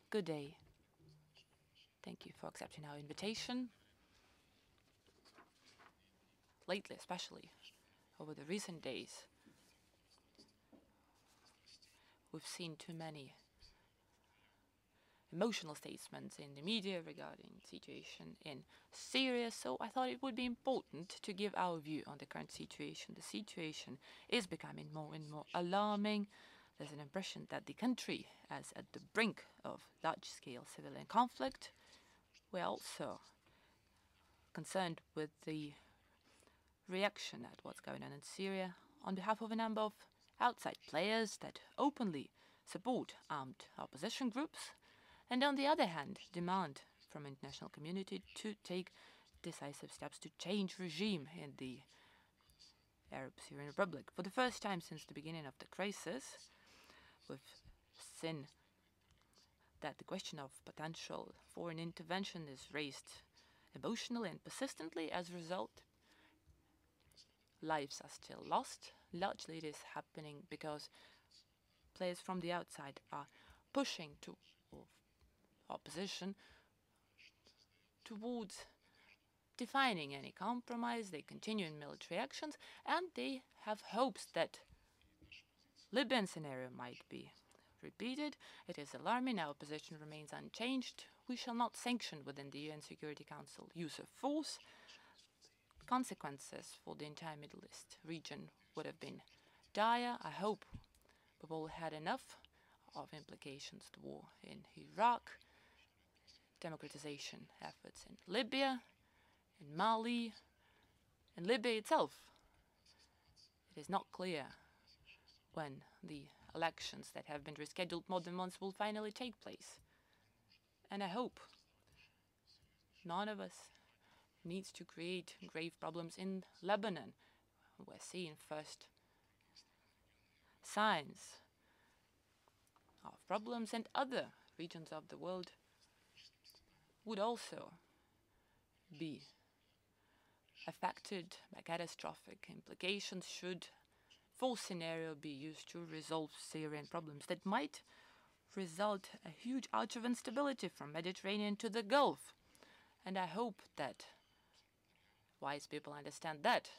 Good day. Thank you for accepting our invitation. Lately, especially over the recent days, we've seen too many emotional statements in the media regarding the situation in Syria, so I thought it would be important to give our view on the current situation. The situation is becoming more and more alarming. There's an impression that the country is at the brink of large-scale civilian conflict. We're also concerned with the reaction at what's going on in Syria on behalf of a number of outside players that openly support armed opposition groups, and on the other hand, demand from the international community to take decisive steps to change regime in the Arab Syrian Republic. For the first time since the beginning of the crisis, we've seen that the question of potential foreign intervention is raised emotionally and persistently. As a result, lives are still lost. Largely it is happening because players from the outside are pushing to opposition towards defining any compromise. They continue in military actions, and they have hopes that Libyan scenario might be repeated. It is alarming. Our position remains unchanged. We shall not sanction within the UN Security Council use of force. Consequences for the entire Middle East region would have been dire. I hope we've all had enough of implications, the war in Iraq, democratization efforts in Libya, in Mali, in Libya itself. It is not clear when the elections that have been rescheduled more than once will finally take place. And I hope none of us needs to create grave problems in Lebanon. We're seeing first signs of problems, and other regions of the world would also be affected by catastrophic implications should force scenario be used to resolve Syrian problems that might result a huge arch of instability from Mediterranean to the Gulf. And I hope that wise people understand that.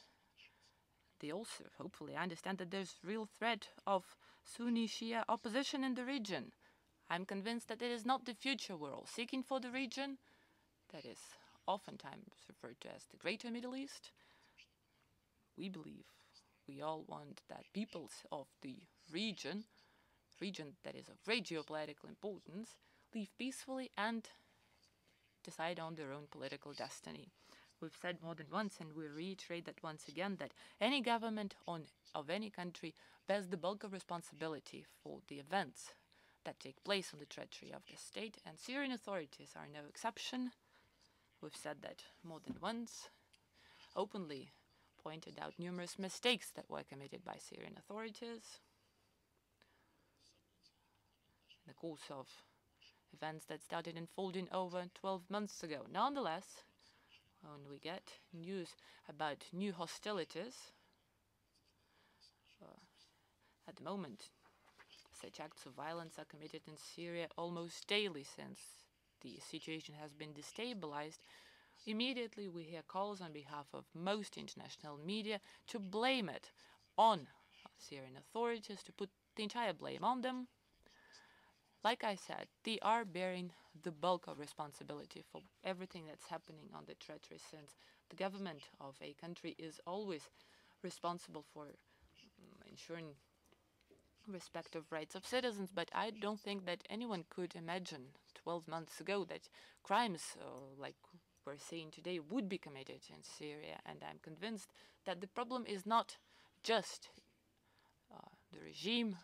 They also hopefully understand that there's real threat of Sunni Shia opposition in the region. I'm convinced that it is not the future we're all seeking for the region, that is oftentimes referred to as the Greater Middle East. We believe, we all want that peoples of the region that is of great geopolitical importance, live peacefully and decide on their own political destiny. We've said more than once, and we reiterate that once again, that any government of any country bears the bulk of responsibility for the events that take place on the territory of the state, and Syrian authorities are no exception. We've said that more than once, openly pointed out numerous mistakes that were committed by Syrian authorities in the course of events that started unfolding over 12 months ago. Nonetheless, when we get news about new hostilities, at the moment, such acts of violence are committed in Syria almost daily since the situation has been destabilized. Immediately we hear calls on behalf of most international media to blame it on Syrian authorities, to put the entire blame on them. Like I said, they are bearing the bulk of responsibility for everything that's happening on the territory, since the government of a country is always responsible for ensuring respect of rights of citizens. But I don't think that anyone could imagine 12 months ago that crimes like we're seeing today would be committed in Syria. And I'm convinced that the problem is not just the regime,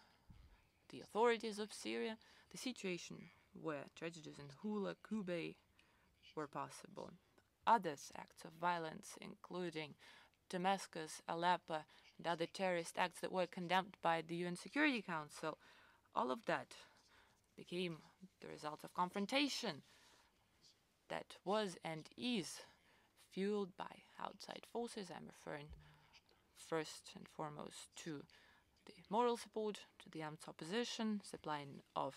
the authorities of Syria. The situation where tragedies in Hula, Kube were possible. Other acts of violence, including Damascus, Aleppo, and other terrorist acts that were condemned by the UN Security Council, all of that became the result of confrontation that was and is fueled by outside forces. I'm referring first and foremost to the moral support to the armed opposition, supplying of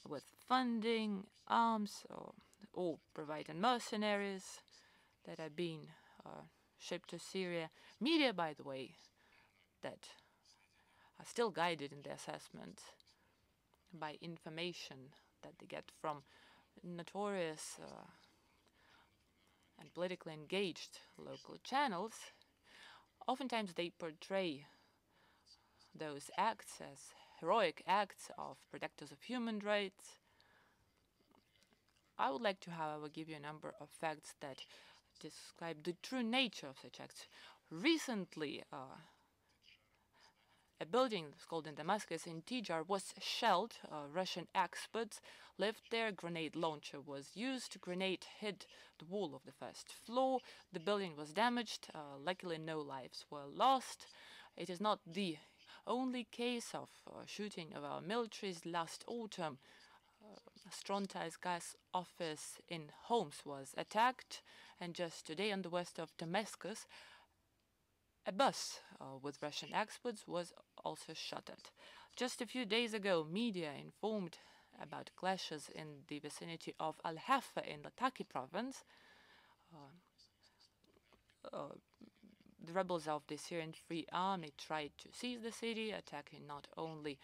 with funding, arms, or providing mercenaries that are being shipped to Syria. Media, by the way, that are still guided in their assessment by information that they get from notorious and politically engaged local channels. Oftentimes they portray those acts as heroic acts of protectors of human rights. I would like to, however, give you a number of facts that describe the true nature of such acts. Recently, a building called in Damascus in Tijar was shelled. Russian experts lived there. Grenade launcher was used. Grenade hit the wall of the first floor. The building was damaged. Luckily, no lives were lost. It is not the only case of shooting of our militaries. Last autumn, Stronti's gas office in Homs was attacked, and just today on the west of Damascus, a bus with Russian experts was also shot at. Just a few days ago, media informed about clashes in the vicinity of Al-Hafa in Latakia province. The rebels of the Syrian Free Army tried to seize the city, attacking not only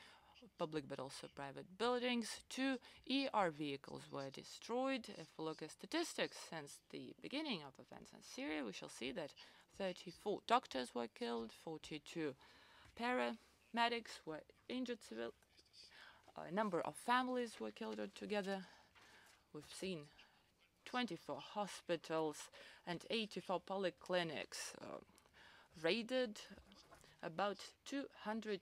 public but also private buildings. 2 ER vehicles were destroyed. If we look at statistics since the beginning of events in Syria, we shall see that 34 doctors were killed, 42 paramedics were injured, a number of families were killed altogether. We've seen 24 hospitals and 84 polyclinics raided. About 200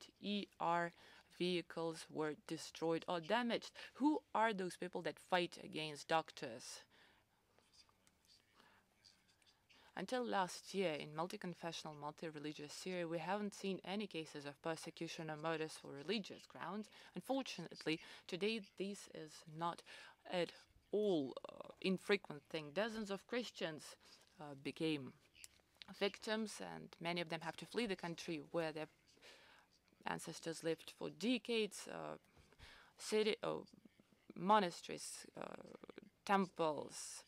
ER vehicles were destroyed or damaged. Who are those people that fight against doctors? Until last year, in multi-confessional, multi-religious Syria, we haven't seen any cases of persecution or murders for religious grounds. Unfortunately, today this is not at all infrequent thing. Dozens of Christians became victims, and many of them have to flee the country where their ancestors lived for decades. Monasteries, temples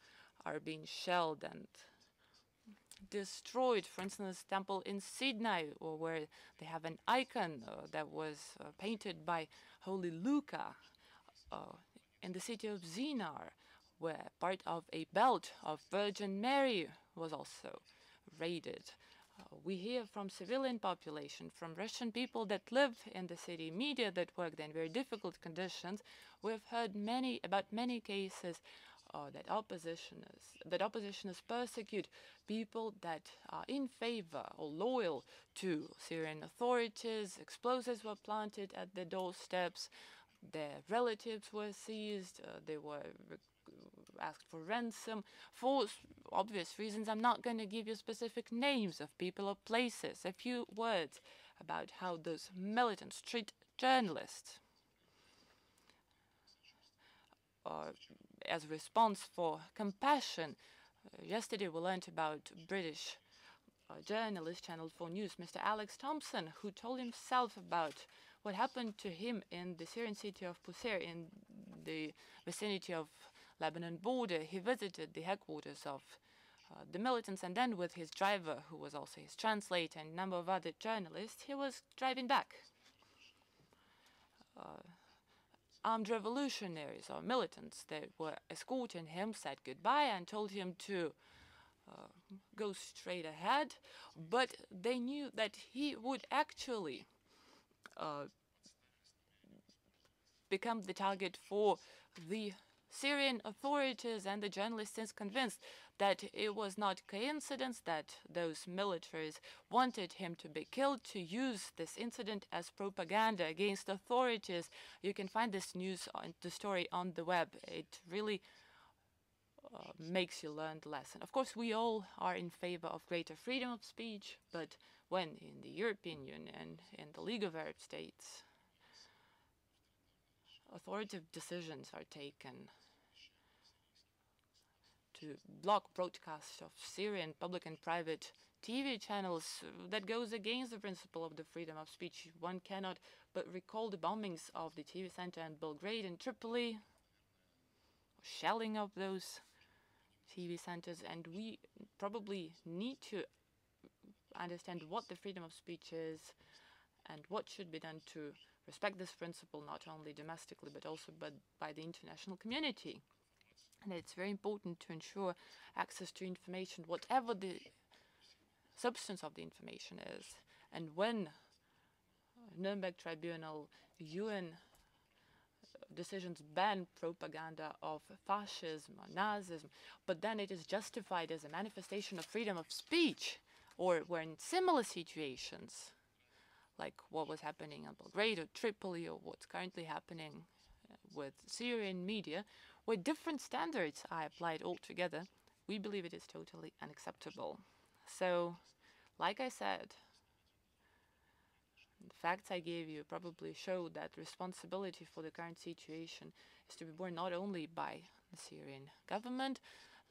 are being shelled and destroyed. For instance, temple in Sinai, where they have an icon that was painted by Holy Luca, in the city of Zinar, where part of a belt of Virgin Mary was also raided. We hear from civilian population, from Russian people that live in the city, media that work in very difficult conditions. We've heard about many cases that oppositionists persecute people that are in favor or loyal to Syrian authorities. Explosives were planted at their doorsteps. Their relatives were seized. They were asked for ransom. For obvious reasons, I'm not going to give you specific names of people or places. A few words about how those militants treat journalists. As a response for compassion, yesterday we learned about British journalist, Channel 4 News, Mr. Alex Thompson, who told himself about what happened to him in the Syrian city of Qusair in the vicinity of Lebanon border. He visited the headquarters of the militants, and then with his driver, who was also his translator, and a number of other journalists, he was driving back. Armed revolutionaries or militants that were escorting him said goodbye and told him to go straight ahead, but they knew that he would actually become the target for the Syrian authorities, and the journalist is convinced that it was not coincidence that those militaries wanted him to be killed, to use this incident as propaganda against authorities. You can find this news on the story on the web. It really makes you learn the lesson. Of course, we all are in favor of greater freedom of speech, but when in the European Union and in the League of Arab States, authoritative decisions are taken to block broadcasts of Syrian public and private TV channels. That goes against the principle of the freedom of speech. One cannot but recall the bombings of the TV center in Belgrade and Tripoli, shelling of those TV centers, and we probably need to understand what the freedom of speech is and what should be done to respect this principle, not only domestically but also by the international community. And it's very important to ensure access to information, whatever the substance of the information is. And when Nuremberg Tribunal, UN decisions ban propaganda of fascism or Nazism, but then it is justified as a manifestation of freedom of speech, or where in similar situations, like what was happening in Belgrade or Tripoli, or what's currently happening with Syrian media, where different standards are applied altogether, we believe it is totally unacceptable. So, like I said, the facts I gave you probably show that responsibility for the current situation is to be borne not only by the Syrian government.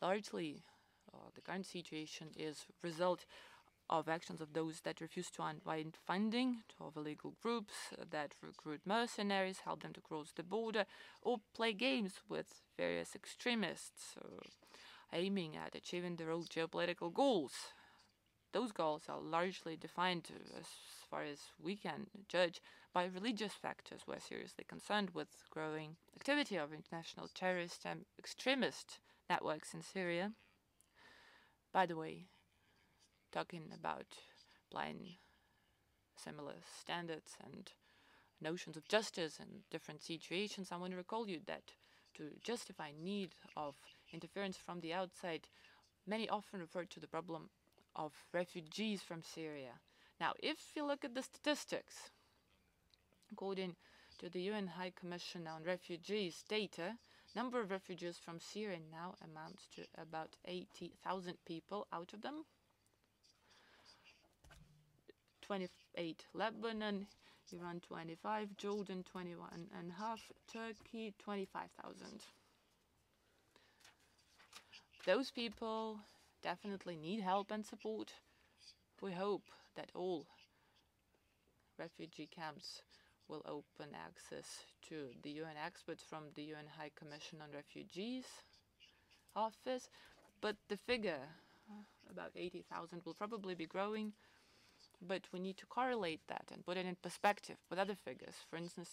Largely, the current situation is a result of actions of those that refuse to unwind funding of illegal groups, that recruit mercenaries, help them to cross the border, or play games with various extremists aiming at achieving their own geopolitical goals. Those goals are largely defined, as far as we can judge, by religious factors. We're seriously concerned with growing activity of international terrorist and extremist networks in Syria. By the way, talking about applying similar standards and notions of justice in different situations, I want to recall you that to justify need of interference from the outside, many often refer to the problem of refugees from Syria. Now, if you look at the statistics, according to the UN High Commission on Refugees data, number of refugees from Syria now amounts to about 80,000 people. Out of them, 28 Lebanon, Iran 25, Jordan 21.5, Turkey 25,000. Those people definitely need help and support. We hope that all refugee camps will open access to the UN experts from the UN High Commission on Refugees office, but the figure, about 80,000, will probably be growing, but we need to correlate that and put it in perspective with other figures. For instance,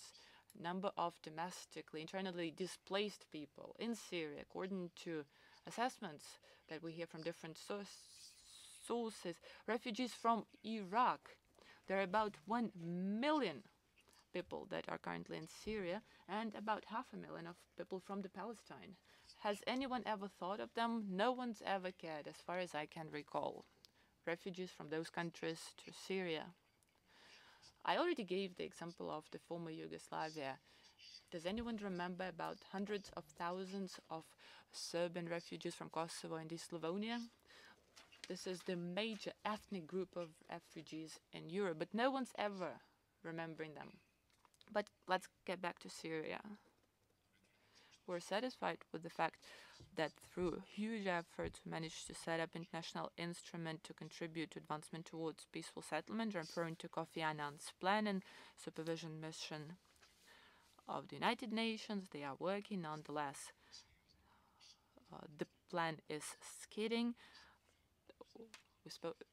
number of domestically, internally displaced people in Syria, according to assessments that we hear from different sources, refugees from Iraq. There are about 1 million people that are currently in Syria, and about 500,000 of people from the Palestine. Has anyone ever thought of them? No one's ever cared, as far as I can recall. Refugees from those countries to Syria. I already gave the example of the former Yugoslavia. Does anyone remember about hundreds of thousands of Serbian refugees from Kosovo and East Slavonia? This is the major ethnic group of refugees in Europe, but no one's ever remembering them. But let's get back to Syria. We're satisfied with the fact that through huge efforts we managed to set up an international instrument to contribute to advancement towards peaceful settlement, referring to Kofi Annan's plan and supervision mission of the United Nations. They are working nonetheless. The plan is skidding.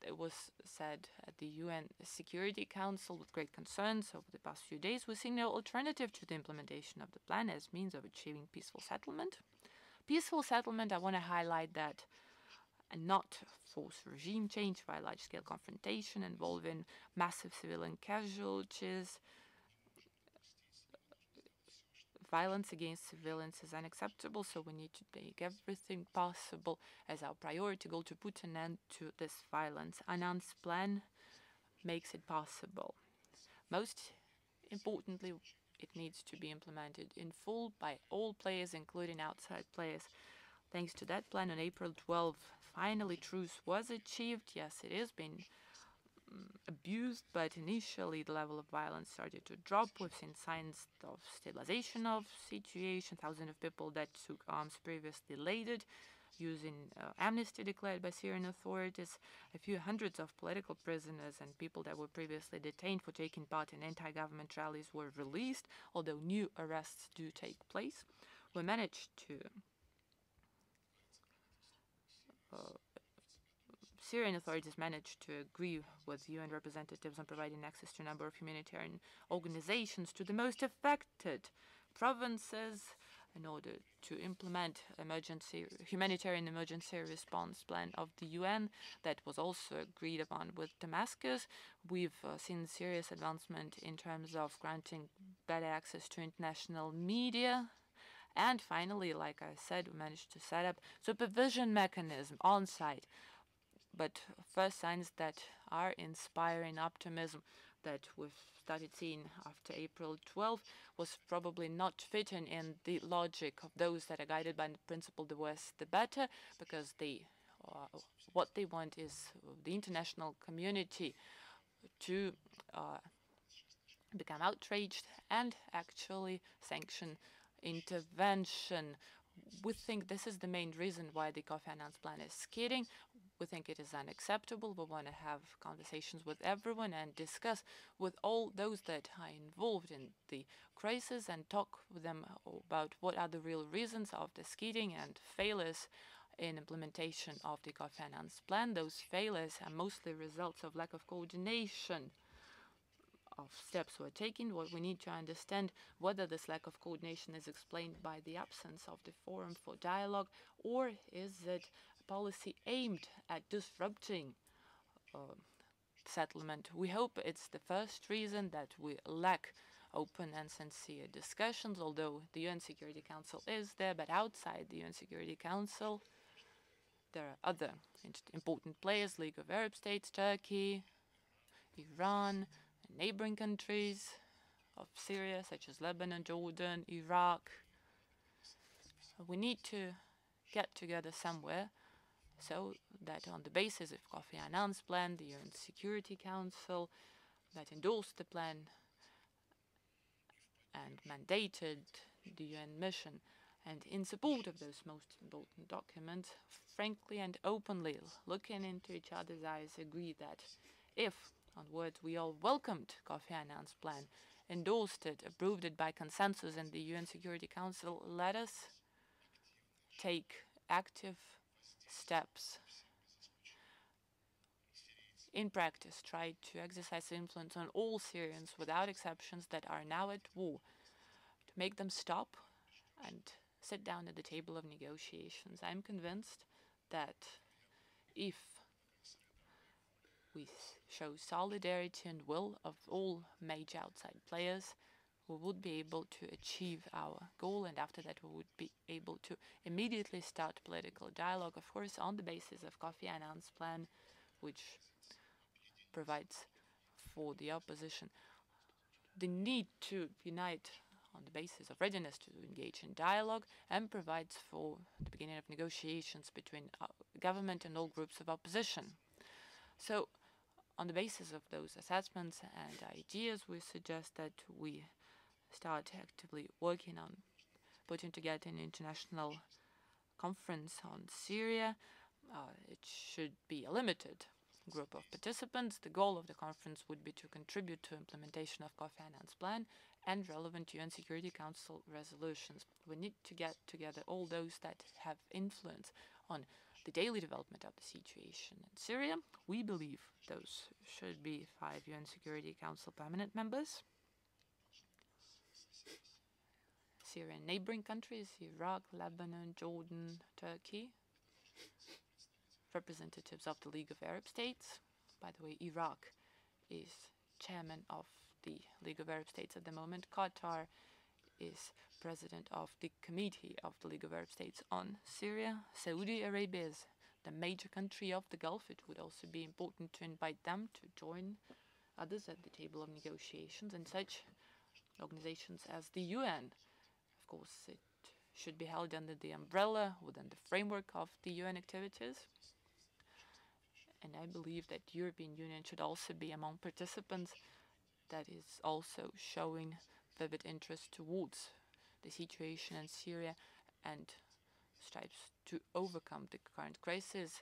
It was said at the UN Security Council with great concerns over the past few days. We're seeing no alternative to the implementation of the plan as means of achieving peaceful settlement. Peaceful settlement, I want to highlight that, and not force regime change by large-scale confrontation involving massive civilian casualties. Violence against civilians is unacceptable, so we need to make everything possible as our priority goal to put an end to this violence. Annan's plan makes it possible. Most importantly, it needs to be implemented in full by all players, including outside players. Thanks to that plan, on April 12, finally truce was achieved. Yes, it has been abused, but initially the level of violence started to drop. We've seen signs of stabilization of situation. Thousands of people that took arms previously laid using amnesty declared by Syrian authorities. A few hundreds of political prisoners and people that were previously detained for taking part in anti-government rallies were released, although new arrests do take place. We managed to Syrian authorities managed to agree with UN representatives on providing access to a number of humanitarian organizations to the most affected provinces in order to implement humanitarian emergency response plan of the UN that was also agreed upon with Damascus. We've seen serious advancement in terms of granting better access to international media. And finally, like I said, we managed to set up supervision mechanism on site. But first signs that are inspiring optimism that we've started seeing after April 12 was probably not fitting in the logic of those that are guided by the principle the worse the better, because what they want is the international community to become outraged and actually sanction intervention. We think this is the main reason why the Kofi Annan's plan is skidding. We think it is unacceptable. We want to have conversations with everyone and discuss with all those that are involved in the crisis and talk with them about what are the real reasons of the skidding and failures in implementation of the Kofi Annan's plan. Those failures are mostly results of lack of coordination of steps we're taking. What we need to understand whether this lack of coordination is explained by the absence of the forum for dialogue, or is it a policy aimed at disrupting settlement. We hope it's the first reason, that we lack open and sincere discussions, although the UN Security Council is there, but outside the UN Security Council there are other important players, League of Arab States, Turkey, Iran, neighboring countries of Syria, such as Lebanon, Jordan, Iraq. We need to get together somewhere so that on the basis of Kofi Annan's plan, the UN Security Council that endorsed the plan and mandated the UN mission, and in support of those most important documents, frankly and openly looking into each other's eyes, agree that if onwards we all welcomed Kofi Annan's plan, endorsed it, approved it by consensus in the UN Security Council, let us take active steps in practice, try to exercise influence on all Syrians without exceptions that are now at war, to make them stop and sit down at the table of negotiations. I'm convinced that if we show solidarity and will of all major outside players, we would be able to achieve our goal, and after that we would be able to immediately start political dialogue, of course on the basis of Kofi Annan's plan, which provides for the opposition the need to unite on the basis of readiness to engage in dialogue, and provides for the beginning of negotiations between government and all groups of opposition. So on the basis of those assessments and ideas, we suggest that we start actively working on putting together an international conference on Syria. It should be a limited group of participants. The goal of the conference would be to contribute to implementation of Kofi Annan's plan and relevant UN Security Council resolutions. We need to get together all those that have influence on the daily development of the situation in Syria. We believe those should be 5 UN Security Council permanent members, Syrian neighboring countries, Iraq, Lebanon, Jordan, Turkey, representatives of the League of Arab States. By the way, Iraq is chairman of the League of Arab States at the moment. Qatar is president of the Committee of the League of Arab States on Syria. Saudi Arabia is the major country of the Gulf. It would also be important to invite them to join others at the table of negotiations, and such organizations as the UN. Of course, it should be held under the umbrella, within the framework of the UN activities. And I believe that the European Union should also be among participants that is also showing vivid interest towards the situation in Syria and steps to overcome the current crisis,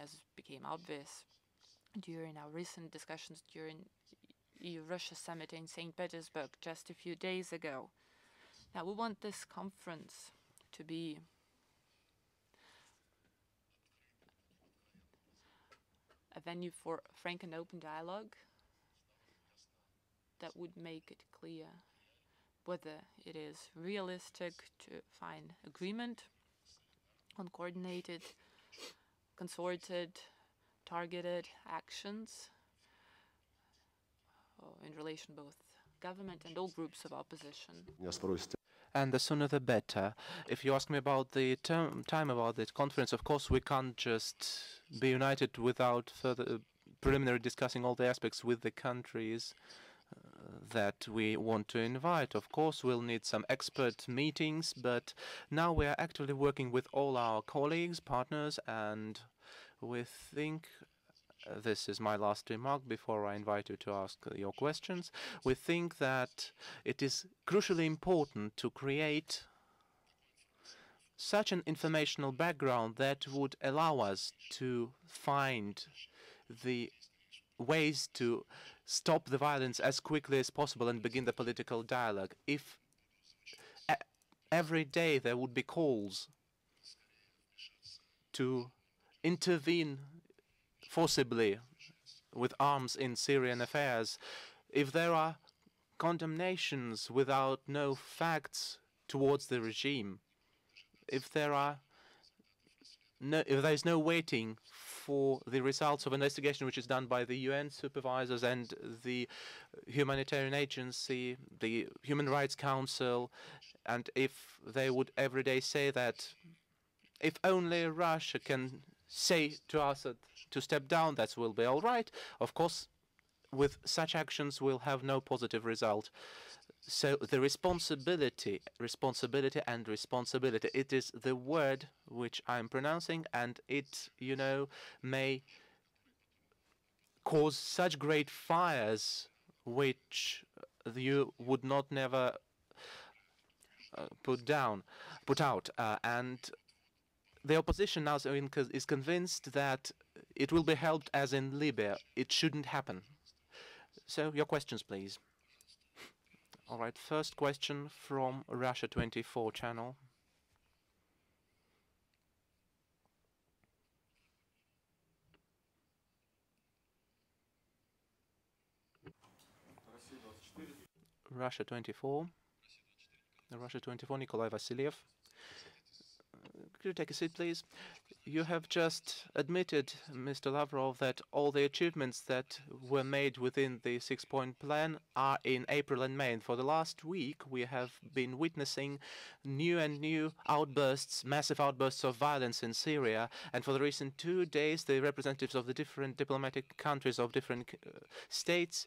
as became obvious during our recent discussions during EU-Russia summit in St. Petersburg just a few days ago. Now, we want this conference to be a venue for frank and open dialogue that would make it clear whether it is realistic to find agreement on coordinated, consorted, targeted actions in relation both government and all groups of opposition. And the sooner the better. If you ask me about the time about this conference, of course we can't just be united without further preliminary discussing all the aspects with the countries that we want to invite. Of course, we'll need some expert meetings, but now we are actively working with all our colleagues, partners, and we think, this is my last remark before I invite you to ask your questions, we think that it is crucially important to create such an informational background that would allow us to find the ways to stop the violence as quickly as possible and begin the political dialogue. If every day there would be calls to intervene forcibly with arms in Syrian affairs, if there are condemnations without no facts towards the regime, if there is no waiting for the results of an investigation which is done by the UN supervisors and the humanitarian agency, the Human Rights Council, and if they would every day say that if only Russia can say to Assad to step down, that will be all right, of course, with such actions we'll have no positive result. So the responsibility, it is the word which I'm pronouncing, and it, you know, may cause such great fires which you would not never put out. And the opposition now is convinced that it will be helped as in Libya. It shouldn't happen. So your questions, please. All right, first question from Russia 24 channel. Russia 24. Russia 24, Nikolai Vasilyev. Could you take a seat, please? You have just admitted, Mr. Lavrov, that all the achievements that were made within the six-point plan are in April and May. And for the last week, we have been witnessing new outbursts, massive outbursts of violence in Syria. And for the recent 2 days, the representatives of the different diplomatic countries of different states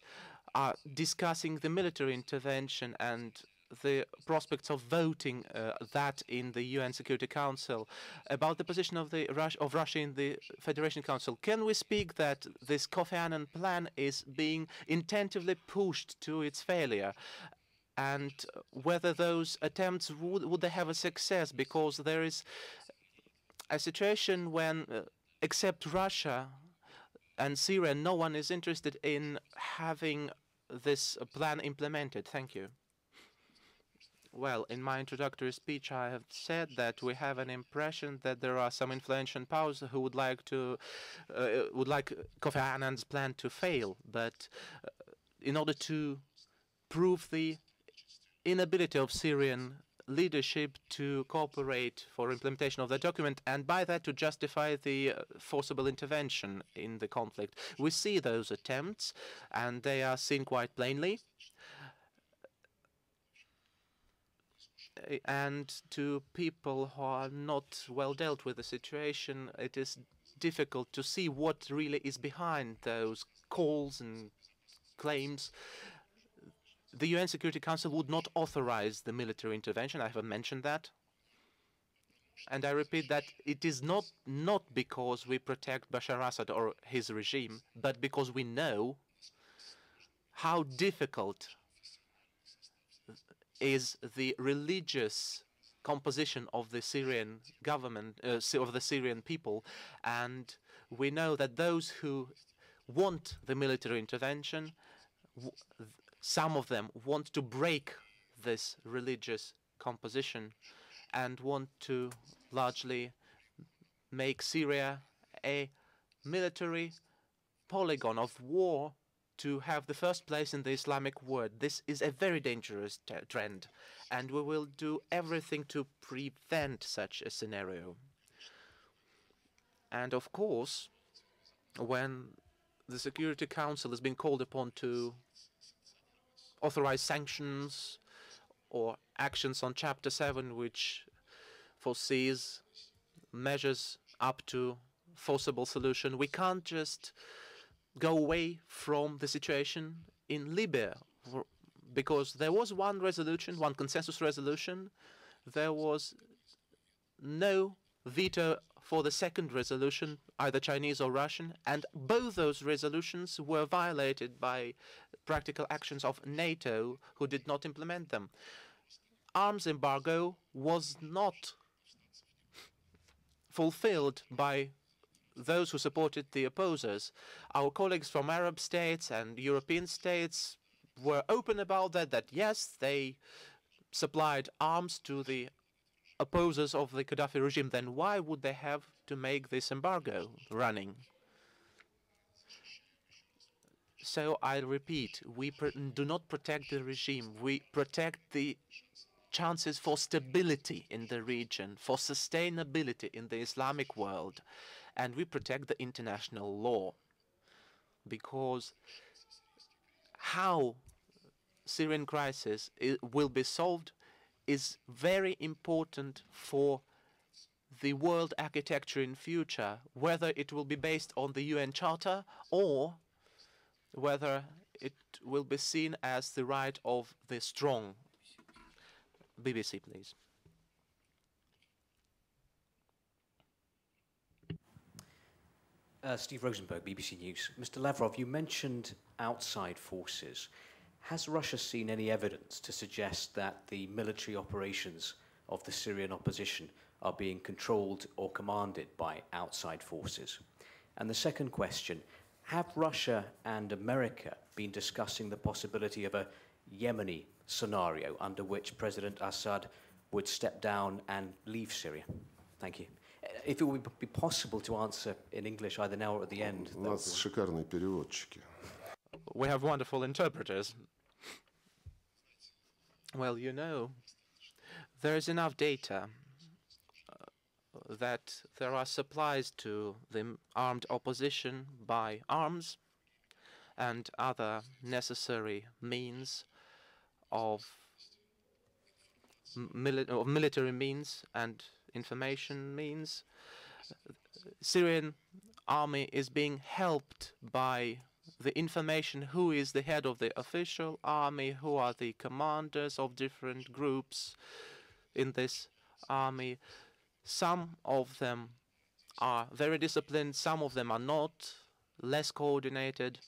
are discussing the military intervention and the prospects of voting that in the UN Security Council. About the position of Russia in the Federation Council, can we speak that this Kofi Annan plan is being intentively pushed to its failure? And whether those attempts would they have a success? Because there is a situation when, except Russia and Syria, no one is interested in having this plan implemented. Thank you. Well, in my introductory speech, I have said that we have an impression that there are some influential powers who would like Kofi Annan's plan to fail. But in order to prove the inability of Syrian leadership to cooperate for implementation of the document, and by that to justify the forcible intervention in the conflict, we see those attempts, and they are seen quite plainly. And to people who are not well dealt with the situation, it is difficult to see what really is behind those calls and claims. The UN Security Council would not authorize the military intervention. I haven't mentioned that. And I repeat that it is not because we protect Bashar Assad or his regime, but because we know how difficult is the religious composition of the Syrian government, of the Syrian people, and we know that those who want the military intervention, some of them want to break this religious composition and want to largely make Syria a military polygon of war to have the first place in the Islamic world. This is a very dangerous trend, and we will do everything to prevent such a scenario. And of course, when the Security Council has been called upon to authorize sanctions or actions on Chapter 7, which foresees measures up to forcible solution, we can't just go away from the situation in Libya, because there was one resolution, one consensus resolution. There was no veto for the second resolution, either Chinese or Russian, and both those resolutions were violated by practical actions of NATO, who did not implement them. Arms embargo was not fulfilled by those who supported the opposers. Our colleagues from Arab states and European states were open about that yes, they supplied arms to the opposers of the Gaddafi regime. Then why would they have to make this embargo running? So I repeat, we do not protect the regime, we protect the chances for stability in the region, for sustainability in the Islamic world, and we protect the international law. Because how Syrian crisis will be solved is very important for the world architecture in future, whether it will be based on the UN Charter or whether it will be seen as the right of the strong. BBC, please. Steve Rosenberg, BBC News. Mr. Lavrov, you mentioned outside forces. Has Russia seen any evidence to suggest that the military operations of the Syrian opposition are being controlled or commanded by outside forces? And the second question, have Russia and America been discussing the possibility of a Yemeni scenario under which President Assad would step down and leave Syria? Thank you. If it would be possible to answer in English either now or at the end. У нас шикарные переводчики. We have wonderful interpreters. Well, you know, there is enough data that there are supplies to the armed opposition by arms and other necessary means of military means and information means. Syrian army is being helped by the information who is the head of the official army, who are the commanders of different groups in this army. Some of them are very disciplined, some of them are not, less coordinated.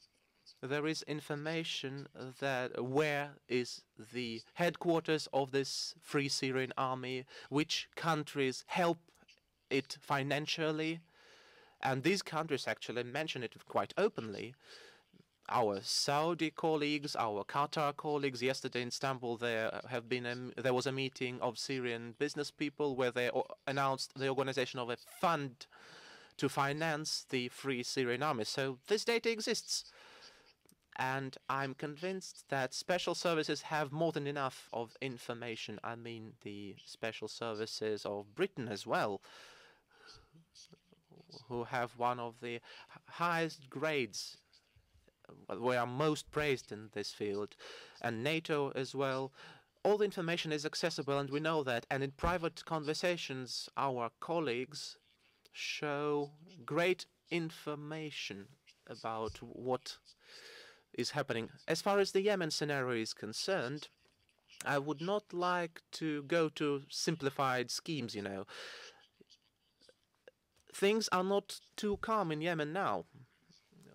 There is information that where is the headquarters of this Free Syrian Army, which countries help it financially, and these countries actually mention it quite openly. Our Saudi colleagues, our Qatar colleagues, yesterday in Istanbul there was a meeting of Syrian business people where they announced the organization of a fund to finance the Free Syrian Army. So this data exists. And I'm convinced that special services have more than enough of information. I mean, the special services of Britain as well, who have one of the highest grades. We are most praised in this field, and NATO as well. All the information is accessible, and we know that. And in private conversations, our colleagues show great information about what is happening. As far as the Yemen scenario is concerned, I would not like to go to simplified schemes, you know. Things are not too calm in Yemen now,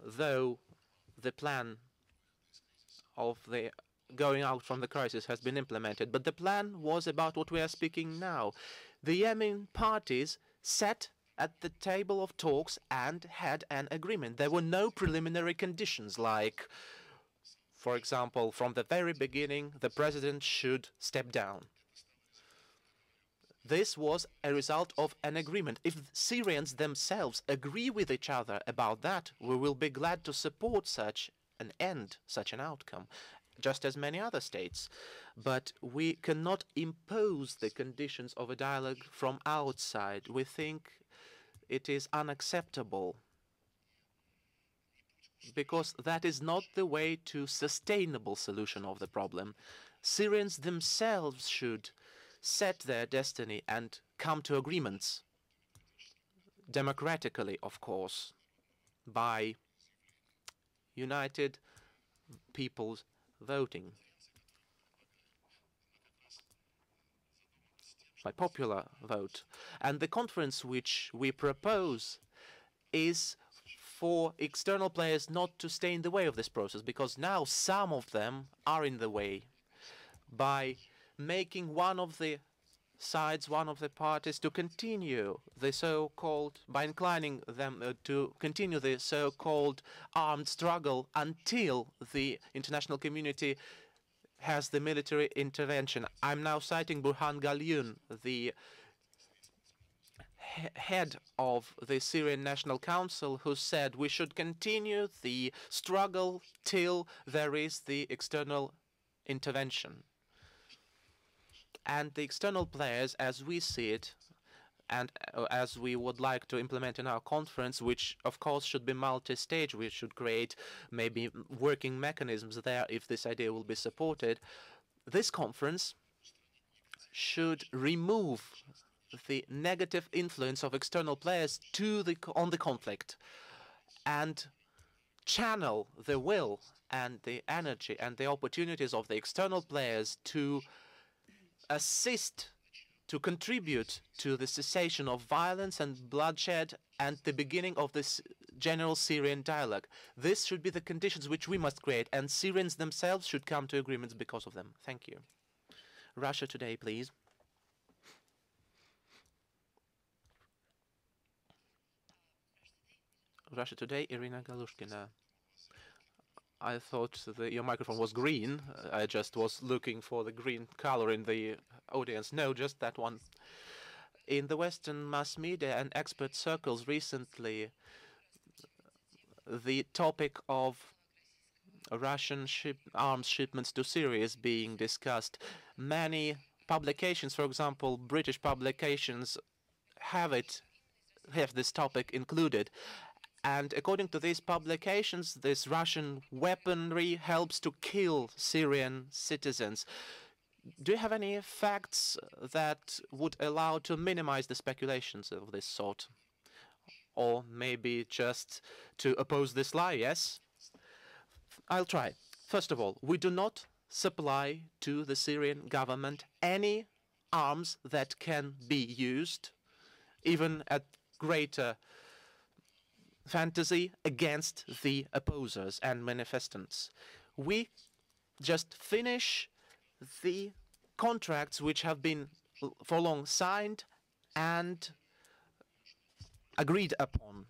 though the plan of the going out from the crisis has been implemented. But the plan was about what we are speaking now. The Yemen parties sat at the table of talks and had an agreement. There were no preliminary conditions like, for example, from the very beginning, the president should step down. This was a result of an agreement. If Syrians themselves agree with each other about that, we will be glad to support such an end, such an outcome, just as many other states. But we cannot impose the conditions of a dialogue from outside. We think it is unacceptable, because that is not the way to sustainable solution of the problem. Syrians themselves should set their destiny and come to agreements, democratically, of course, by united people's voting, by popular vote. And the conference which we propose is for external players not to stay in the way of this process, because now some of them are in the way. By making one of the sides, one of the parties, to continue the so-called, by inclining them to continue the so-called armed struggle until the international community has the military intervention. I'm now citing Burhan Galyun, the head of the Syrian National Council, who said we should continue the struggle till there is the external intervention. And the external players, as we see it, and as we would like to implement in our conference, which of course should be multi-stage, we should create maybe working mechanisms there if this idea will be supported. This conference should remove the negative influence of external players on the conflict and channel the will and the energy and the opportunities of the external players to assist, to contribute to the cessation of violence and bloodshed and the beginning of this general Syrian dialogue. This should be the conditions which we must create, and Syrians themselves should come to agreements because of them. Thank you. Russia Today, please. Russia Today, Irina Galushkina. I thought your microphone was green. I just was looking for the green color in the audience. No, just that one. In the Western mass media and expert circles recently, the topic of Russian arms shipments to Syria is being discussed. Many publications, for example, British publications, have this topic included. And according to these publications, this Russian weaponry helps to kill Syrian citizens. Do you have any facts that would allow to minimize the speculations of this sort? Or maybe just to oppose this lie, yes? I'll try. First of all, we do not supply to the Syrian government any arms that can be used, even at greater fantasy, against the opposers and manifestants. We just finish the contracts which have been for long signed and agreed upon.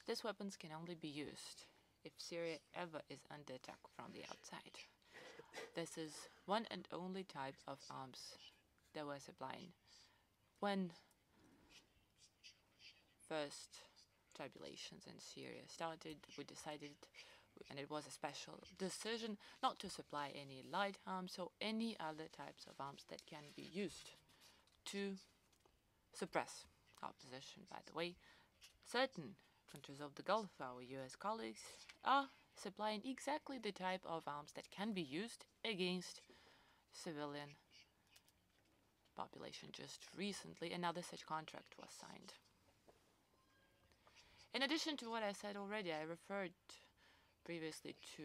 These weapons can only be used if Syria ever is under attack from the outside. This is one and only type of arms that we're supplying. When first tribulations in Syria started, we decided, and it was a special decision, not to supply any light arms or any other types of arms that can be used to suppress opposition. By the way, certain countries of the Gulf, our US colleagues, are supplying exactly the type of arms that can be used against civilian population. Just recently, another such contract was signed. In addition to what I said already, I referred previously to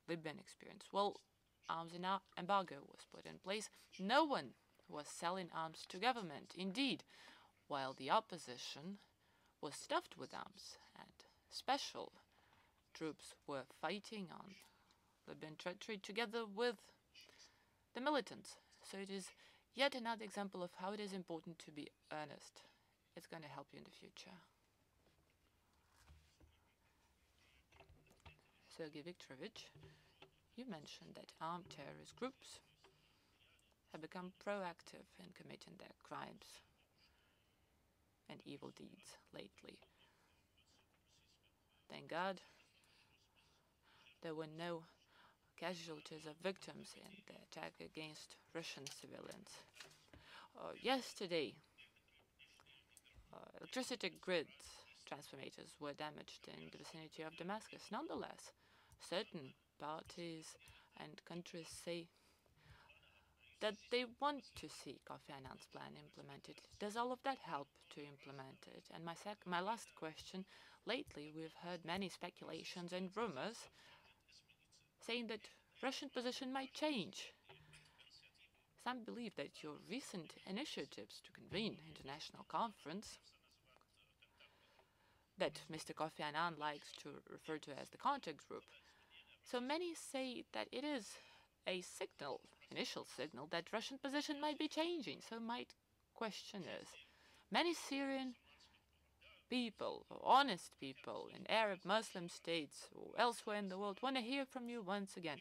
Libyan experience. Well, arms embargo was put in place. No one was selling arms to government. Indeed, while the opposition was stuffed with arms and special troops were fighting on Libyan treachery together with the militants. So it is yet another example of how it is important to be earnest. It's going to help you in the future. Sergey Viktorovich, you mentioned that armed terrorist groups have become proactive in committing their crimes and evil deeds lately. Thank God there were no casualties or victims in the attack against Russian civilians. Yesterday, electricity grids transformators were damaged in the vicinity of Damascus. Nonetheless, certain parties and countries say that they want to see Kofi Annan's plan implemented. Does all of that help to implement it? And my last question, lately we've heard many speculations and rumors saying that Russian position might change. Some believe that your recent initiatives to convene international conference that Mr. Kofi Annan likes to refer to as the contact group. So many say that it is a signal, initial signal, that Russian position might be changing. So my question is, many Syrian people, or honest people in Arab Muslim states or elsewhere in the world want to hear from you once again.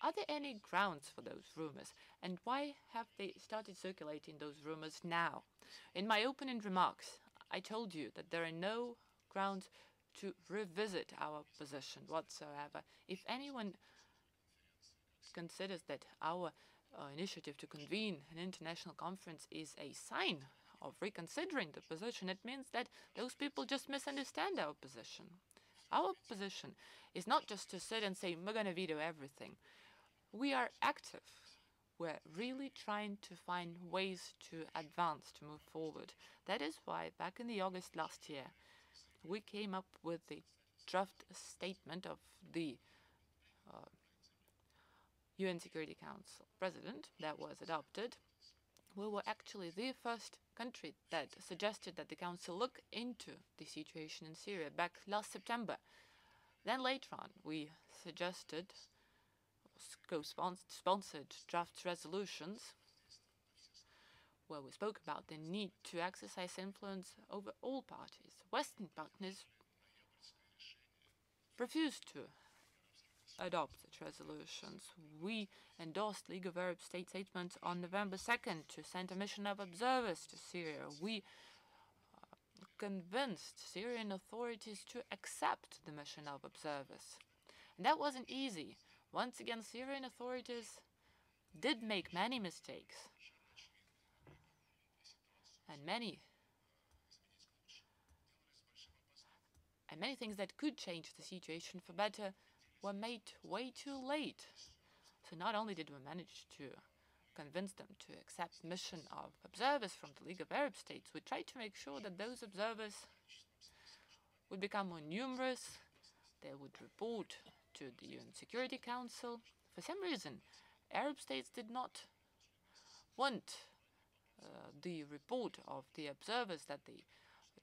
Are there any grounds for those rumors? And why have they started circulating those rumors now? In my opening remarks, I told you that there are no grounds to revisit our position whatsoever. If anyone considers that our initiative to convene an international conference is a sign of reconsidering the position, it means that those people just misunderstand our position. Our position is not just to sit and say, we're going to veto everything. We are active. We're really trying to find ways to advance, to move forward. That is why back in the August last year, we came up with the draft statement of the UN Security Council President that was adopted. We were actually the first country that suggested that the Council look into the situation in Syria back last September. Then later on, we suggested, co-sponsored draft resolutions where we spoke about the need to exercise influence over all parties. Western partners refused to adopt such resolutions. We endorsed League of Arab States statements on November 2nd to send a mission of observers to Syria. We convinced Syrian authorities to accept the mission of observers. And that wasn't easy. Once again, Syrian authorities did make many mistakes. And many things that could change the situation for better were made way too late. So not only did we manage to convince them to accept mission of observers from the League of Arab States, we tried to make sure that those observers would become more numerous. They would report to the UN Security Council. For some reason, Arab states did not want the report of the observers that they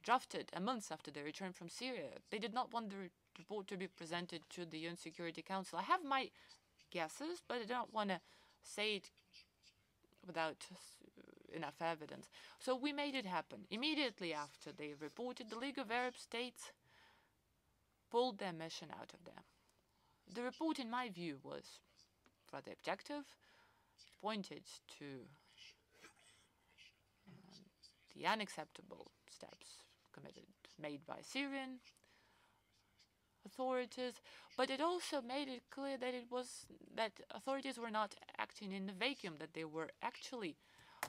drafted a month after they returned from Syria. They did not want the report to be presented to the UN Security Council. I have my guesses, but I don't want to say it without enough evidence. So we made it happen. Immediately after they reported, the League of Arab States pulled their mission out of there. The report, in my view, was rather objective. It pointed to the unacceptable steps made by Syrian authorities, but it also made it clear that authorities were not acting in a vacuum, that they were actually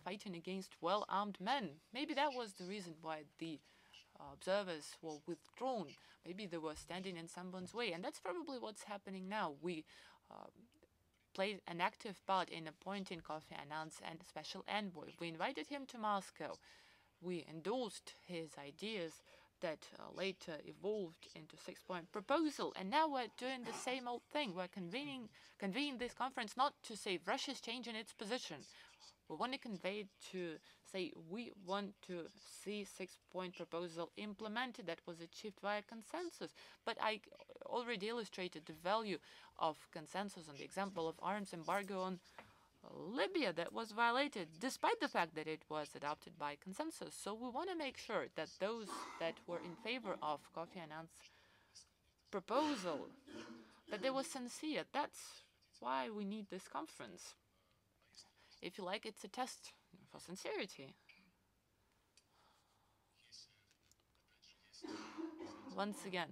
fighting against well-armed men. Maybe that was the reason why the observers were withdrawn. Maybe they were standing in someone's way, and that's probably what's happening now. We played an active part in appointing Kofi Annan and special envoy. We invited him to Moscow. We endorsed his ideas that later evolved into six-point proposal, and now we're doing the same old thing. We're convening this conference not to say Russia's changing its position. We want to convey to say we want to see six-point proposal implemented that was achieved via consensus. But I already illustrated the value of consensus on the example of arms embargo on Libya that was violated despite the fact that it was adopted by consensus. So we want to make sure that those that were in favor of Kofi Annan's proposal, that they were sincere. That's why we need this conference. If you like, it's a test for sincerity. Once again,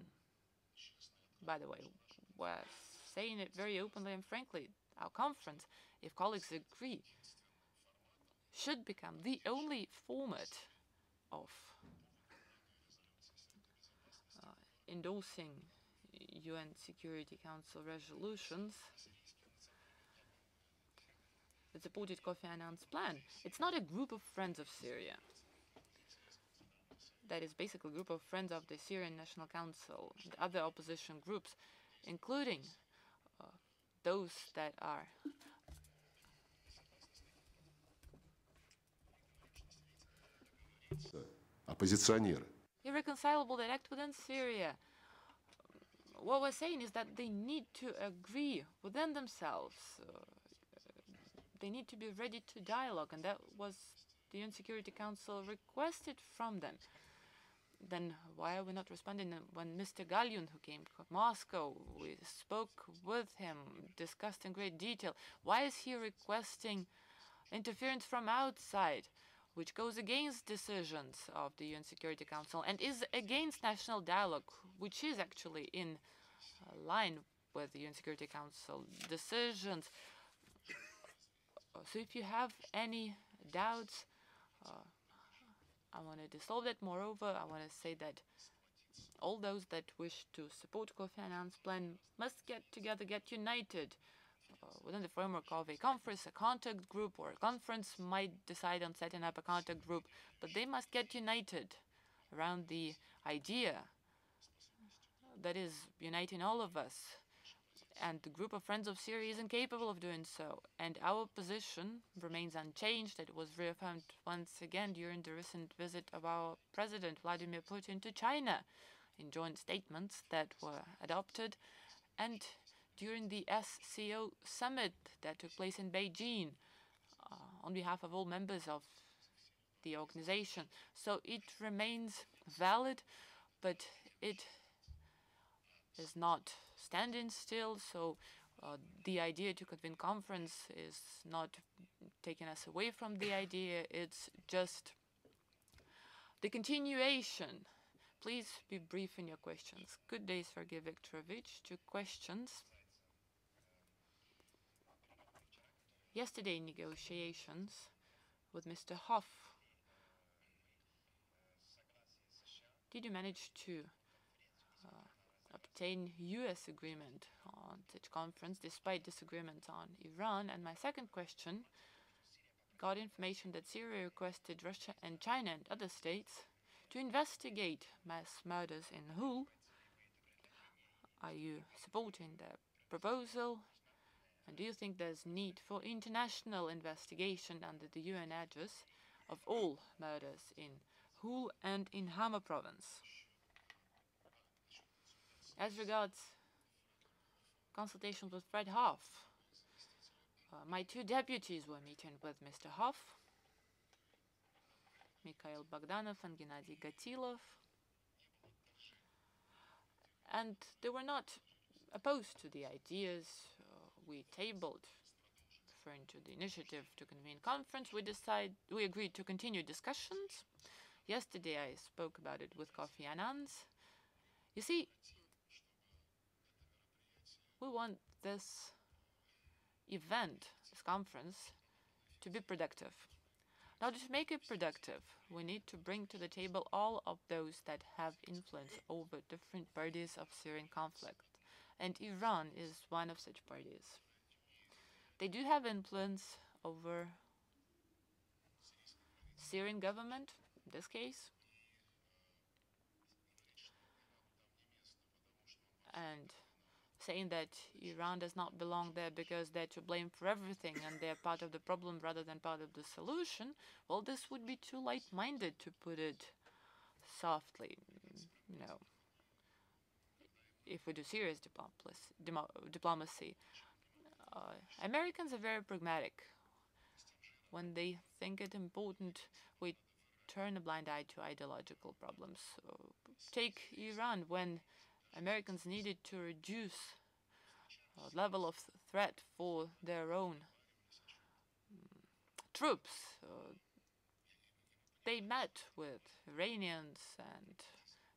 by the way, we're saying it very openly and frankly, our conference, if colleagues agree, should become the only format of endorsing UN Security Council resolutions that supported Kofi Annan's plan. It's not a group of friends of Syria. That is basically a group of friends of the Syrian National Council and other opposition groups, including those that are Оппозиционеры. irreconcilable that act within Syria. What we're saying is that they need to agree within themselves. They need to be ready to dialogue, and that was the UN Security Council requested from them. Then why are we not responding when Mr. Galyun, who came from Moscow, we spoke with him, discussed in great detail, why is he requesting interference from outside, which goes against decisions of the UN Security Council and is against national dialogue, which is actually in line with the UN Security Council decisions. So if you have any doubts, I want to dissolve that. Moreover, I want to say that all those that wish to support Kofi Annan's plan must get together, get united within the framework of a conference, a contact group, or a conference might decide on setting up a contact group, but they must get united around the idea that is uniting all of us. And the group of Friends of Syria is incapable of doing so. And our position remains unchanged. It was reaffirmed once again during the recent visit of our President Vladimir Putin to China in joint statements that were adopted, and during the SCO summit that took place in Beijing on behalf of all members of the organization. So it remains valid, but it is not standing still. So the idea to convene conference is not taking us away from the idea. It's just the continuation. Please be brief in your questions. Good day, Sergey Viktorovich. 2 questions. Yesterday, negotiations with Mr. Hoff. Did you manage to obtain US agreement on such conference despite disagreements on Iran? And my second question, got information that Syria requested Russia and China and other states to investigate mass murders in Hul. Are you supporting the proposal? And do you think there's need for international investigation under the UN aegis of all murders in Hul and in Hama province? As regards consultations with Fred Hoff, my 2 deputies were meeting with Mr. Hoff, Mikhail Bogdanov and Gennady Gatilov, and they were not opposed to the ideas we tabled referring to the initiative to convene conference. We agreed to continue discussions. Yesterday I spoke about it with Kofi Annan. You see, we want this event, this conference, to be productive. Now, to make it productive, we need to bring to the table all of those that have influence over different parties of Syrian conflict. And Iran is one of such parties. They do have influence over Syrian government, in this case. And saying that Iran does not belong there because they're to blame for everything and they're part of the problem rather than part of the solution, well, this would be too light-minded, to put it softly. You know, if we do serious diplomacy, Americans are very pragmatic. When they think it important, we turn a blind eye to ideological problems. So take Iran, when Americans needed to reduce level of threat for their own troops. They met with Iranians and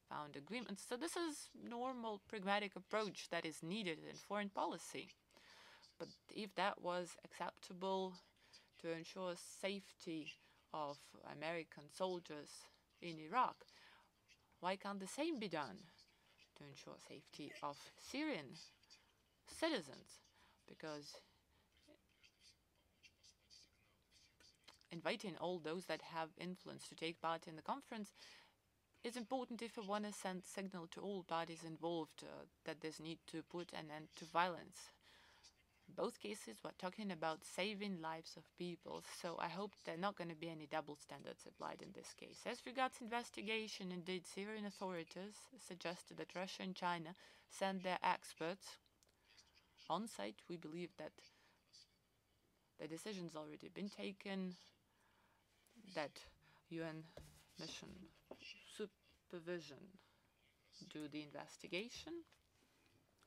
found agreements. So this is normal pragmatic approach that is needed in foreign policy. But if that was acceptable to ensure safety of American soldiers in Iraq, why can't the same be done to ensure safety of Syrian citizens? Because inviting all those that have influence to take part in the conference is important if we want to send signal to all parties involved that there's need to put an end to violence. In both cases, we're talking about saving lives of people, so I hope there are not going to be any double standards applied in this case. As regards investigation, indeed, Syrian authorities suggested that Russia and China send their experts on site. We believe that the decision's already been taken, that UN mission supervision do the investigation,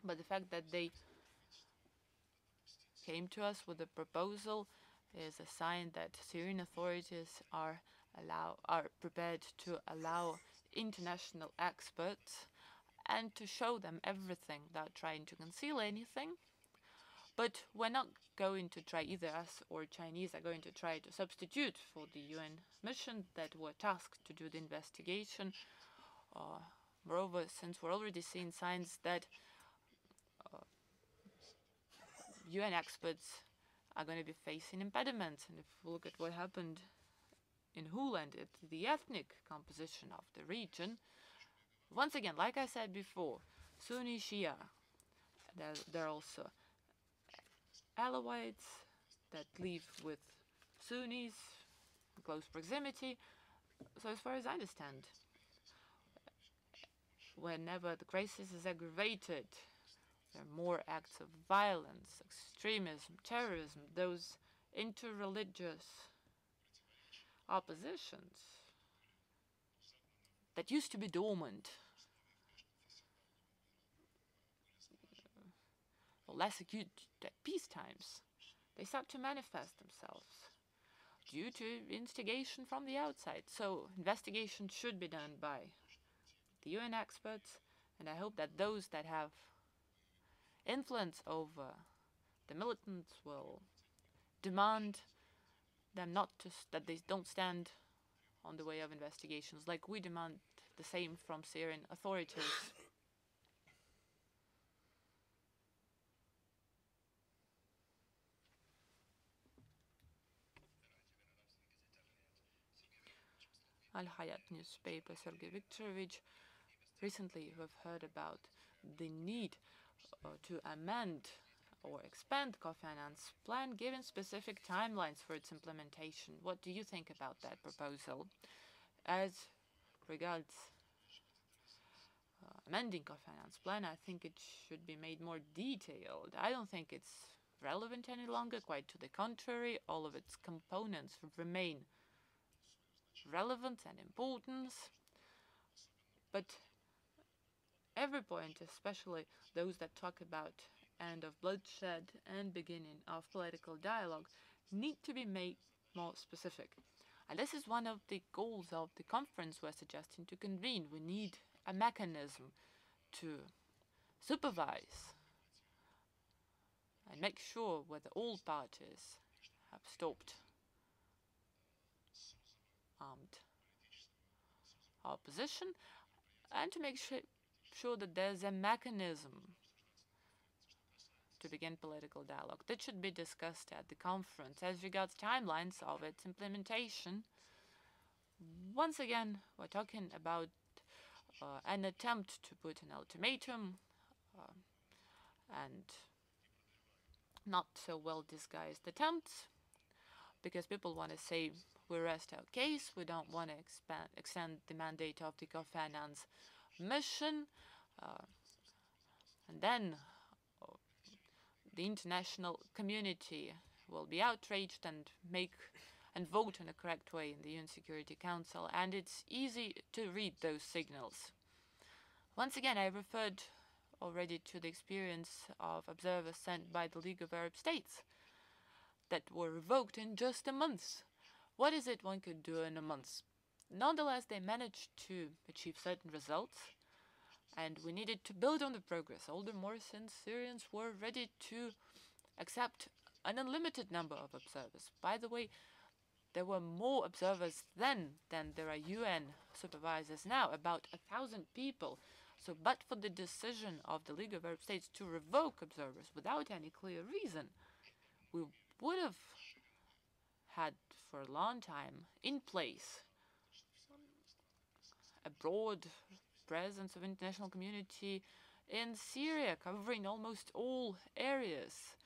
but the fact that they came to us with a proposal is a sign that Syrian authorities are prepared to allow international experts and to show them everything without trying to conceal anything. But we're not going to try, either us or Chinese are going to try to substitute for the UN mission that were tasked to do the investigation. Moreover, since we're already seeing signs that UN experts are going to be facing impediments, and if we look at what happened in Huland, the ethnic composition of the region, once again, like I said before, Sunni Shia, there are also Alawites that live with Sunnis in close proximity. So as far as I understand, whenever the crisis is aggravated, there are more acts of violence, extremism, terrorism, those interreligious oppositions that used to be dormant, or less acute at peace times, they start to manifest themselves due to instigation from the outside. So investigation should be done by the UN experts, and I hope that those that have influence over the militants will demand them not to, that they don't stand on the way of investigations, like we demand the same from Syrian authorities. Al-Hayat newspaper, Sergey Viktorovich, recently we've heard about the need to amend or expand Kofi Annan's plan, given specific timelines for its implementation. What do you think about that proposal? As regards amending Kofi Annan's plan, I think it should be made more detailed. I don't think it's relevant any longer, quite to the contrary. All of its components remain relevant and important, but every point, especially those that talk about end of bloodshed and beginning of political dialogue, need to be made more specific. And this is one of the goals of the conference we're suggesting to convene. We need a mechanism to supervise and make sure whether all parties have stopped armed opposition, and to make sure that there's a mechanism to begin political dialogue. That should be discussed at the conference. As regards timelines of its implementation, once again, we're talking about an attempt to put an ultimatum, and not so well disguised attempts, because people want to say we rest our case, we don't want to extend the mandate of the Kofi Annan's mission, and then the international community will be outraged and vote in a correct way in the UN Security Council, and it's easy to read those signals. Once again, I referred already to the experience of observers sent by the League of Arab States that were revoked in just a month. What is it one could do in a month? Nonetheless, they managed to achieve certain results, and we needed to build on the progress, all the more since Syrians were ready to accept an unlimited number of observers. By the way, there were more observers then than there are UN supervisors now, about 1,000 people. So, but for the decision of the League of Arab States to revoke observers without any clear reason, we would have had for a long time in place a broad presence of international community in Syria, covering almost all areas.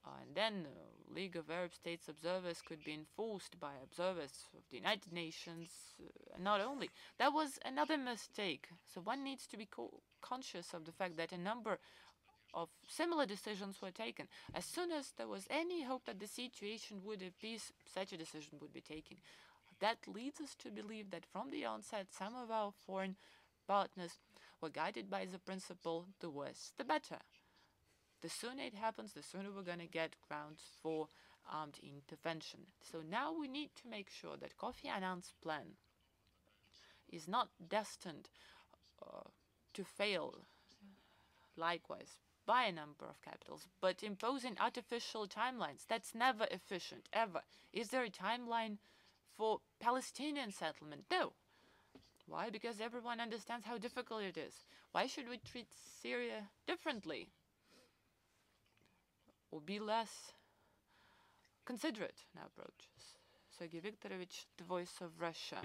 And then League of Arab States observers could be enforced by observers of the United Nations. Not only. That was another mistake. So one needs to be conscious of the fact that a number of similar decisions were taken. As soon as there was any hope that the situation would appease, such a decision would be taken. That leads us to believe that from the onset, some of our foreign partners were guided by the principle, the worse, the better. The sooner it happens, the sooner we're going to get grounds for armed intervention. So now we need to make sure that Kofi Annan's plan is not destined to fail likewise by a number of capitals, but imposing artificial timelines. That's never efficient, ever. Is there a timeline for Palestinian settlement? No. Why? Because everyone understands how difficult it is. Why should we treat Syria differently? Or be less considerate in our approach? Sergey Viktorovich, the voice of Russia.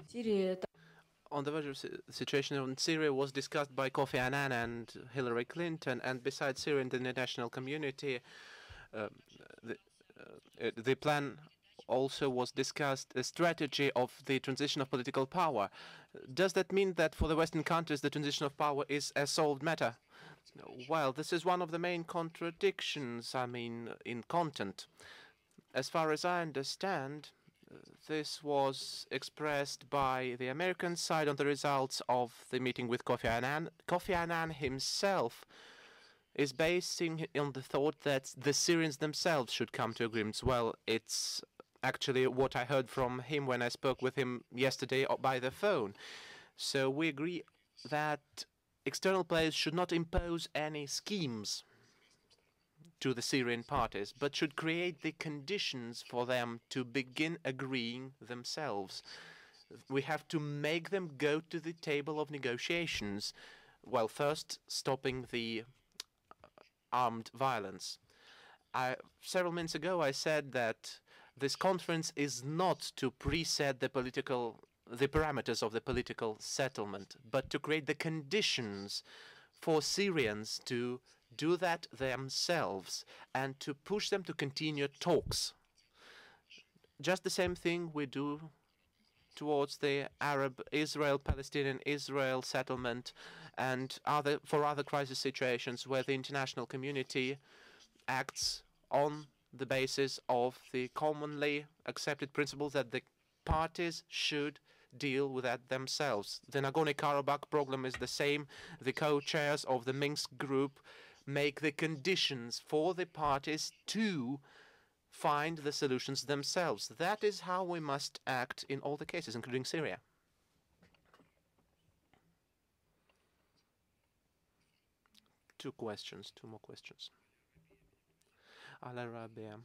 On the verge of the situation in Syria was discussed by Kofi Annan and Hillary Clinton, and besides Syria and the international community, the plan also was discussed, a strategy of the transition of political power. Does that mean that for the Western countries the transition of power is a solved matter? Well, this is one of the main contradictions, in content. As far as I understand, this was expressed by the American side on the results of the meeting with Kofi Annan. Kofi Annan himself is basing on the thought that the Syrians themselves should come to agreements. Well, it's actually what I heard from him when I spoke with him yesterday by the phone. So we agree that external players should not impose any schemes to the Syrian parties, but should create the conditions for them to begin agreeing themselves. We have to make them go to the table of negotiations, while first stopping the armed violence. Several minutes ago I said that this conference is not to preset the parameters of the political settlement, but to create the conditions for Syrians to do that themselves and to push them to continue talks. Just the same thing we do towards the Arab-Israel-Palestinian-Israel settlement and for other crisis situations where the international community acts on the basis of the commonly accepted principle that the parties should deal with that themselves. The Nagorno-Karabakh problem is the same. The co-chairs of the Minsk group make the conditions for the parties to find the solutions themselves. That is how we must act in all the cases, including Syria. Two more questions. Al-Arabiya.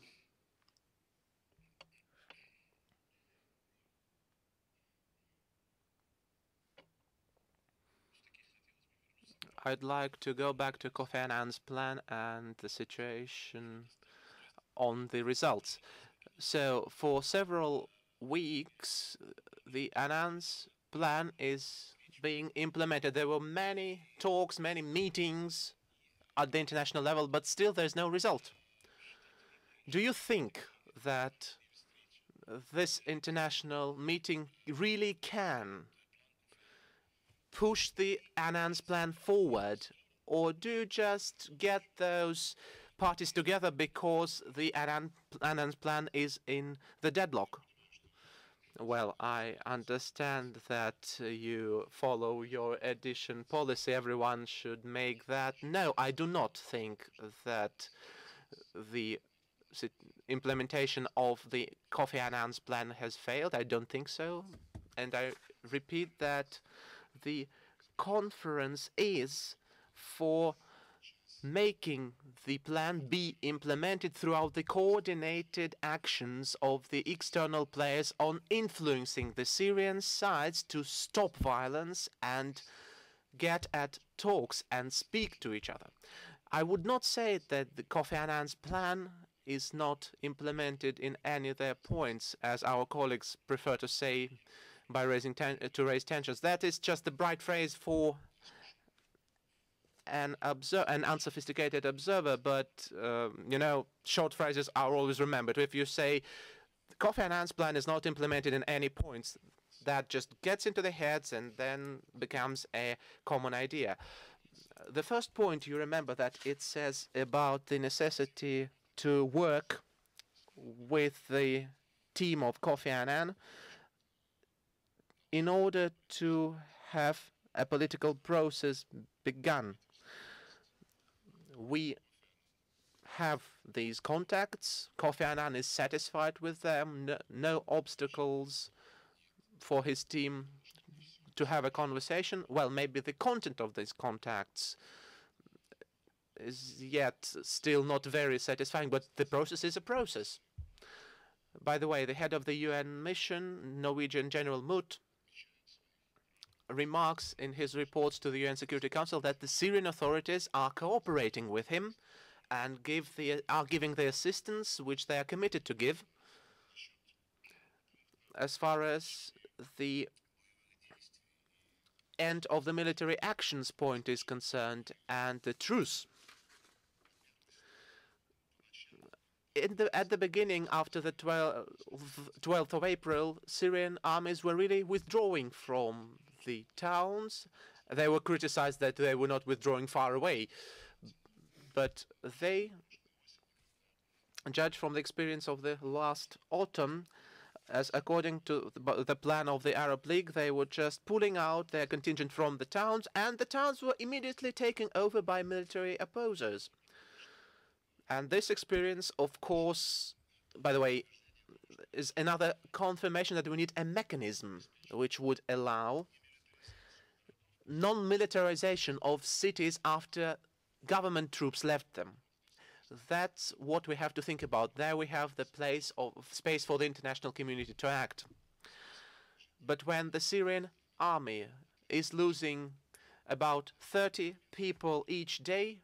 I'd like to go back to Kofi Annan's plan and the situation on the results. So for several weeks, the Annan's plan is being implemented. There were many talks, many meetings at the international level, but still there's no result. Do you think that this international meeting really can push the Annan's plan forward, or do you just get those parties together because the Annan's plan is in the deadlock? Well, I understand that you follow your addition policy. Everyone should make that. No, I do not think that the implementation of the Kofi Annan's plan has failed. I don't think so. And I repeat that the conference is for making the plan be implemented throughout the coordinated actions of the external players on influencing the Syrian sides to stop violence and get at talks and speak to each other. I would not say that the Kofi Annan's plan is not implemented in any of their points, as our colleagues prefer to say, by raise tensions. That is just a bright phrase for an unsophisticated observer, but you know, short phrases are always remembered. If you say Kofi Annan's plan is not implemented in any points, that just gets into the heads and then becomes a common idea. The first point, you remember that it says about the necessity to work with the team of Kofi Annan in order to have a political process begun. We have these contacts. Kofi Annan is satisfied with them. No obstacles for his team to have a conversation. Well, maybe the content of these contacts is yet still not very satisfying, but the process is a process. By the way, the head of the UN mission, Norwegian General Muth, remarks in his reports to the UN Security Council that the Syrian authorities are cooperating with him and are giving the assistance which they are committed to give. As far as the end of the military actions point is concerned and the truce, at the beginning, after the 12th of April, Syrian armies were really withdrawing from the towns. They were criticized that they were not withdrawing far away, but they, judged from the experience of the last autumn, as according to the plan of the Arab League, they were just pulling out their contingent from the towns, and the towns were immediately taken over by military opposers. And this experience, of course, by the way, is another confirmation that we need a mechanism which would allow non-militarization of cities after government troops left them. That's what we have to think about. There we have the place of space for the international community to act. But when the Syrian army is losing about 30 people each day,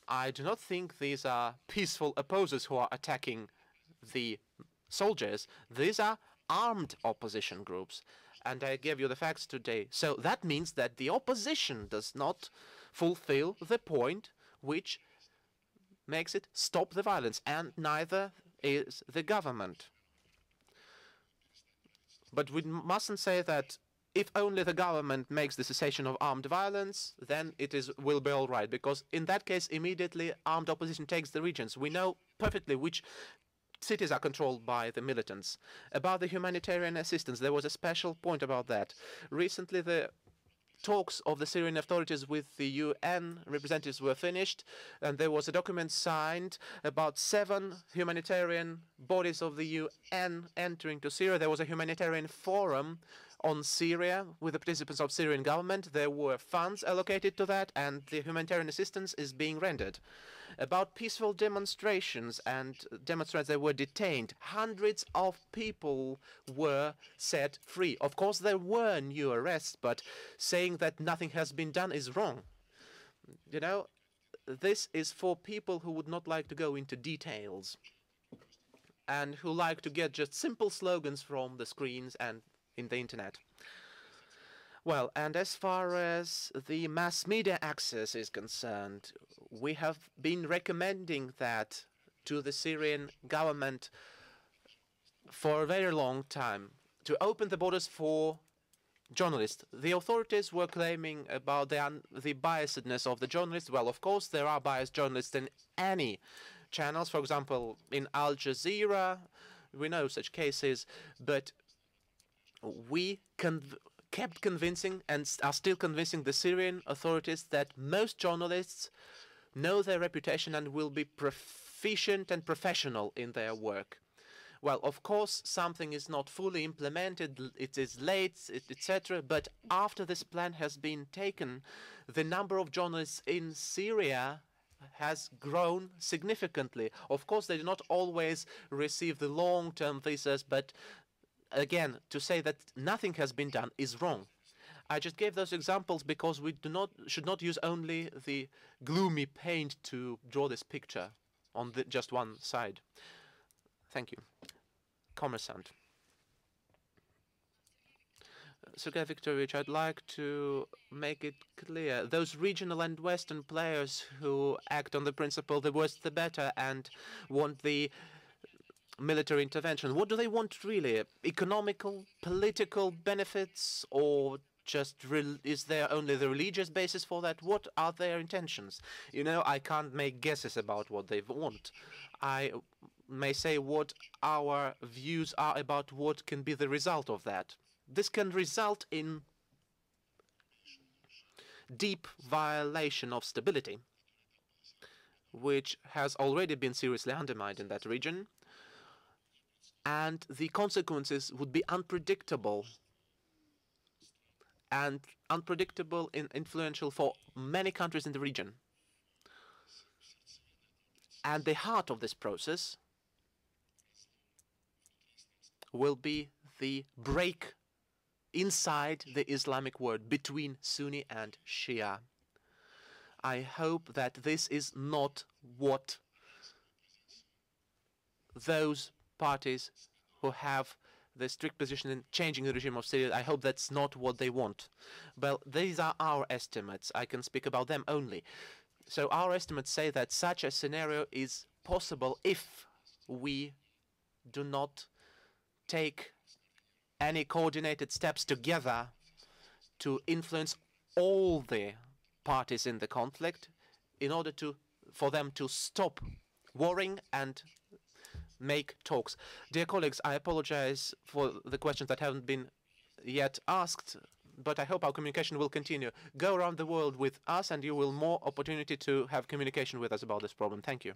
I do not think these are peaceful opposers who are attacking the soldiers. These are armed opposition groups. And I gave you the facts today. So that means that the opposition does not fulfill the point which makes it stop the violence, and neither is the government. But we mustn't say that if only the government makes the cessation of armed violence, then it will be all right, because in that case, immediately armed opposition takes the regions. We know perfectly which cities are controlled by the militants. About the humanitarian assistance, there was a special point about that. Recently, the talks of the Syrian authorities with the UN representatives were finished, and there was a document signed about 7 humanitarian bodies of the UN entering to Syria. There was a humanitarian forum on Syria with the participants of Syrian government. There were funds allocated to that, and the humanitarian assistance is being rendered. About peaceful demonstrations and demonstrants that were detained, hundreds of people were set free. Of course, there were new arrests, but saying that nothing has been done is wrong. You know, this is for people who would not like to go into details and who like to get just simple slogans from the screens and in the internet. Well, and as far as the mass media access is concerned, we have been recommending that to the Syrian government for a very long time, to open the borders for journalists. The authorities were claiming about the biasedness of the journalists. Well, of course, there are biased journalists in any channels. For example, in Al Jazeera, we know such cases, but we kept convincing and are still convincing the Syrian authorities that most journalists know their reputation and will be proficient and professional in their work. Well, of course, something is not fully implemented, it is late, etc. But after this plan has been taken, the number of journalists in Syria has grown significantly. Of course, they do not always receive the long-term visas, but again, to say that nothing has been done is wrong. I just gave those examples because we should not use only the gloomy paint to draw this picture on just one side. Thank you. Commerçant. Sergey Viktorovich, I'd like to make it clear. Those regional and Western players who act on the principle the worse the better and want the military intervention, what do they want really? Economical, political benefits, or just is there only the religious basis for that? What are their intentions? You know, I can't make guesses about what they want. I may say what our views are about what can be the result of that. This can result in deep violation of stability, which has already been seriously undermined in that region, and the consequences would be unpredictable and influential for many countries in the region. And the heart of this process will be the break inside the Islamic world between Sunni and Shia. I hope that this is not what those parties who have the strict position in changing the regime of Syria, I hope that's not what they want. Well, these are our estimates. I can speak about them only. So our estimates say that such a scenario is possible if we do not take any coordinated steps together to influence all the parties in the conflict in order for them to stop warring and make talks. Dear colleagues, I apologize for the questions that haven't been yet asked, but I hope our communication will continue. Go around the world with us and you will more opportunity to have communication with us about this problem. Thank you.